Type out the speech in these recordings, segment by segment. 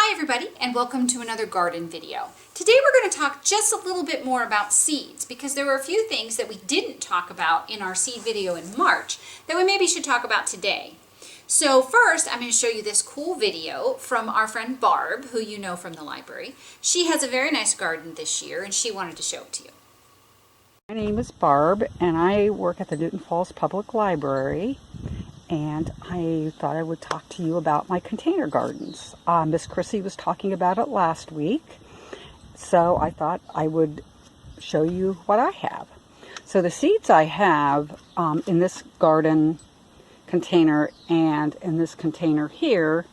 Hi everybody, and welcome to another garden video. Today we're going to talk just a little bit more about seeds because there were a few things that we didn't talk about in our seed video in March that we maybe should talk about today. So first I'm going to show you this cool video from our friend Barb, who you know from the library. She has a very nice garden this year and she wanted to show it to you. My name is Barb and I work at the Newton Falls Public Library. And I thought I would talk to you about my container gardens. Miss Chrissy was talking about it last week, so I thought I would show you what I have. So the seeds I have in this garden container and in this container here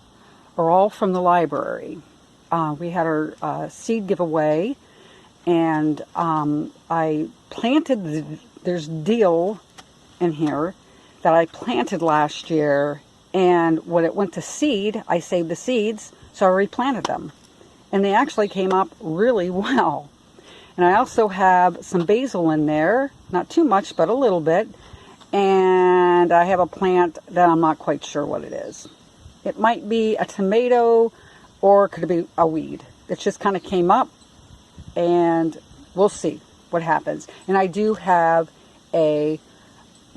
are all from the library. We had our seed giveaway, and I planted, there's dill in here that I planted last year, and when it went to seed, I saved the seeds, so I replanted them. And they actually came up really well. And I also have some basil in there, not too much, but a little bit. And I have a plant that I'm not quite sure what it is. It might be a tomato, or it could be a weed. It just kind of came up, and we'll see what happens. And I do have a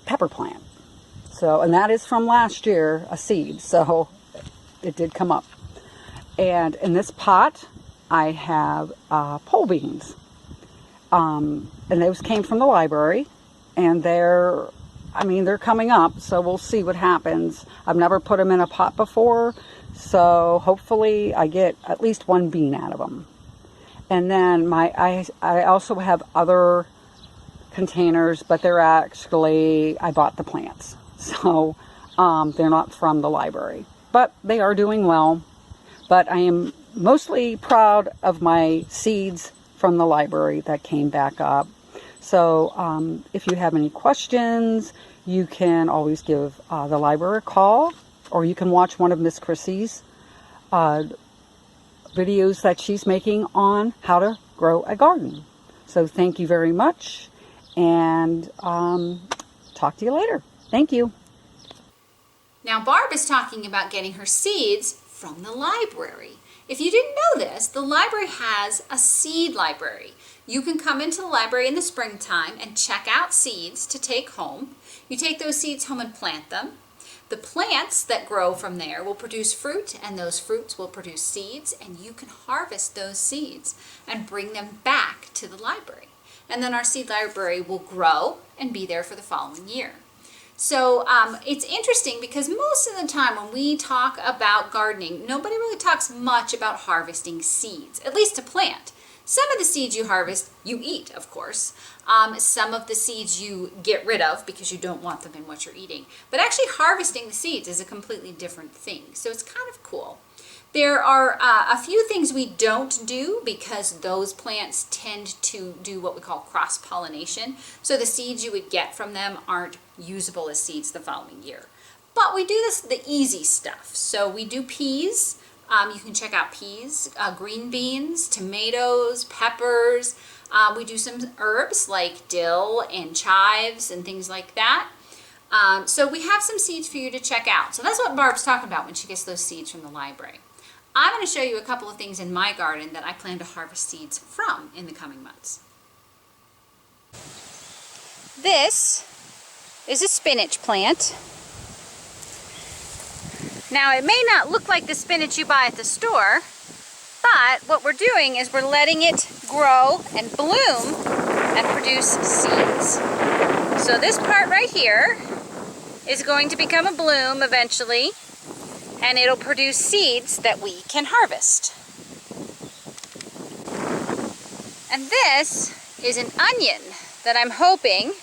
pepper plant. So, and that is from last year, a seed, so it did come up. And in this pot, I have pole beans. And those came from the library, and they're coming up, so we'll see what happens. I've never put them in a pot before, so hopefully I get at least one bean out of them. And then I also have other containers, but they're actually, I bought the plants. So they're not from the library, but they are doing well. But I am mostly proud of my seeds from the library that came back up. So if you have any questions, you can always give the library a call, or you can watch one of Miss Chrissy's videos that she's making on how to grow a garden. So thank you very much, and talk to you later. Thank you. Now Barb is talking about getting her seeds from the library. If you didn't know this, the library has a seed library. You can come into the library in the springtime and check out seeds to take home. You take those seeds home and plant them. The plants that grow from there will produce fruit, and those fruits will produce seeds, and you can harvest those seeds and bring them back to the library. And then our seed library will grow and be there for the following year. So it's interesting because most of the time when we talk about gardening, nobody really talks much about harvesting seeds, at least to plant. Some of the seeds you harvest, you eat, of course. Some of the seeds you get rid of because you don't want them in what you're eating. But actually harvesting the seeds is a completely different thing. So it's kind of cool. There are a few things we don't do because those plants tend to do what we call cross-pollination. So the seeds you would get from them aren't usable as seeds the following year. But we do the easy stuff. So we do peas. You can check out peas, green beans, tomatoes, peppers. We do some herbs like dill and chives and things like that. So we have some seeds for you to check out. So that's what Barb's talking about when she gets those seeds from the library. I'm going to show you a couple of things in my garden that I plan to harvest seeds from in the coming months. This is a spinach plant. Now it may not look like the spinach you buy at the store, but what we're doing is we're letting it grow and bloom and produce seeds. So this part right here is going to become a bloom eventually, and it'll produce seeds that we can harvest. And this is an onion that I'm hoping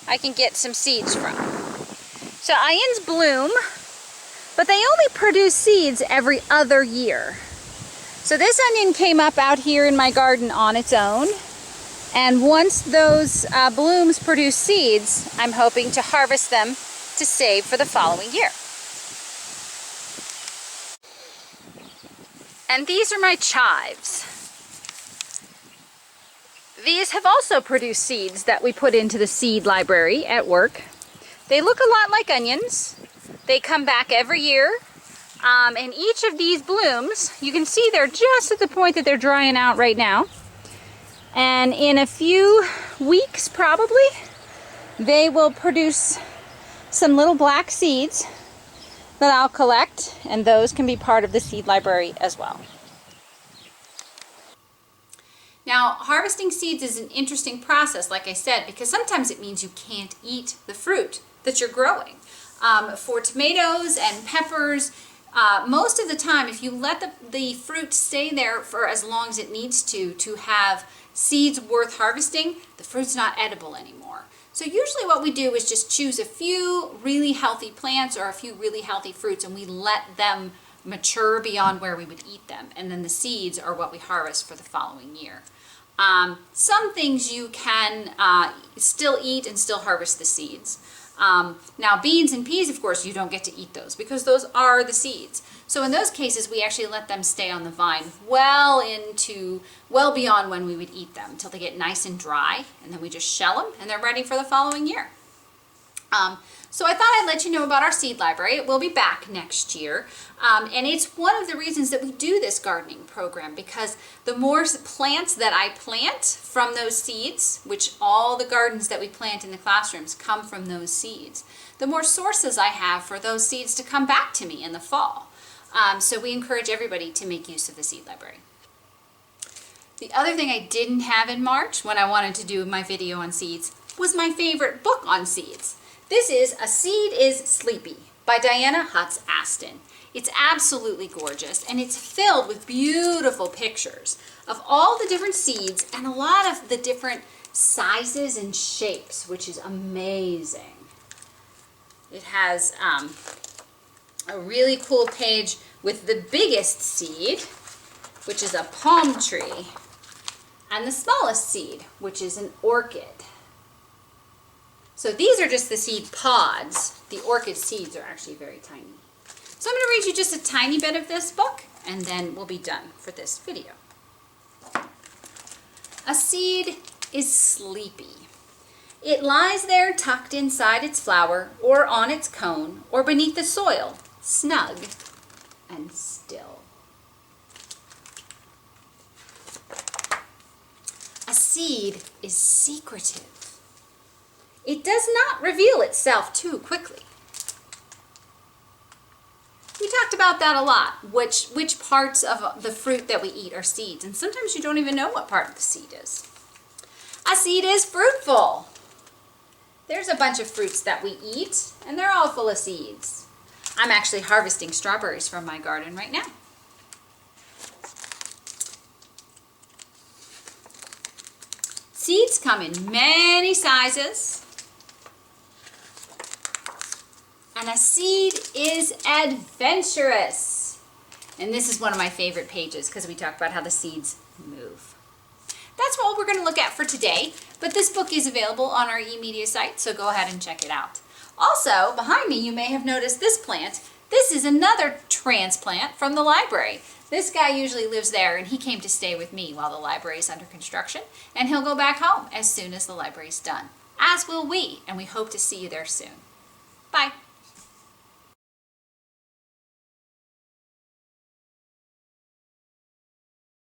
I can get some seeds from. So onions bloom, but they only produce seeds every other year. So this onion came up out here in my garden on its own, and once those blooms produce seeds, I'm hoping to harvest them to save for the following year. And these are my chives. These have also produced seeds that we put into the seed library at work. They look a lot like onions. They come back every year. And each of these blooms, you can see they're just at the point that they're drying out right now. And in a few weeks, probably, they will produce some little black seeds that I'll collect, and those can be part of the seed library as well. Now, harvesting seeds is an interesting process, like I said, because sometimes it means you can't eat the fruit that you're growing. For tomatoes and peppers, most of the time, if you let the fruit stay there for as long as it needs to have seeds worth harvesting, the fruit's not edible anymore. So usually what we do is just choose a few really healthy plants or a few really healthy fruits, and we let them mature beyond where we would eat them. And then the seeds are what we harvest for the following year. Some things you can still eat and still harvest the seeds. Now beans and peas, of course, you don't get to eat those because those are the seeds. So in those cases, we actually let them stay on the vine well beyond when we would eat them until they get nice and dry, and then we just shell them and they're ready for the following year. So I thought I'd let you know about our seed library. It will be back next year. And it's one of the reasons that we do this gardening program, because the more plants that I plant from those seeds, which all the gardens that we plant in the classrooms come from those seeds, the more sources I have for those seeds to come back to me in the fall. So we encourage everybody to make use of the seed library. The other thing I didn't have in March when I wanted to do my video on seeds was my favorite book on seeds. This is A Seed is Sleepy by Diana Hutz Aston. It's absolutely gorgeous, and it's filled with beautiful pictures of all the different seeds and a lot of the different sizes and shapes, which is amazing. It has a really cool page with the biggest seed, which is a palm tree, and the smallest seed, which is an orchid. So these are just the seed pods. The orchid seeds are actually very tiny. So I'm going to read you just a tiny bit of this book, and then we'll be done for this video. A seed is sleepy. It lies there tucked inside its flower, or on its cone, or beneath the soil, snug and still. A seed is secretive. It does not reveal itself too quickly. We talked about that a lot, which parts of the fruit that we eat are seeds, and sometimes you don't even know what part of the seed is. A seed is fruitful. There's a bunch of fruits that we eat, and they're all full of seeds. I'm actually harvesting strawberries from my garden right now. Seeds come in many sizes. And a seed is adventurous. And this is one of my favorite pages because we talk about how the seeds move. That's what we're going to look at for today, but this book is available on our eMedia site, so go ahead and check it out. Also, behind me you may have noticed this plant. This is another transplant from the library. This guy usually lives there, and he came to stay with me while the library is under construction, and he'll go back home as soon as the library's done. As will we, and we hope to see you there soon. Bye.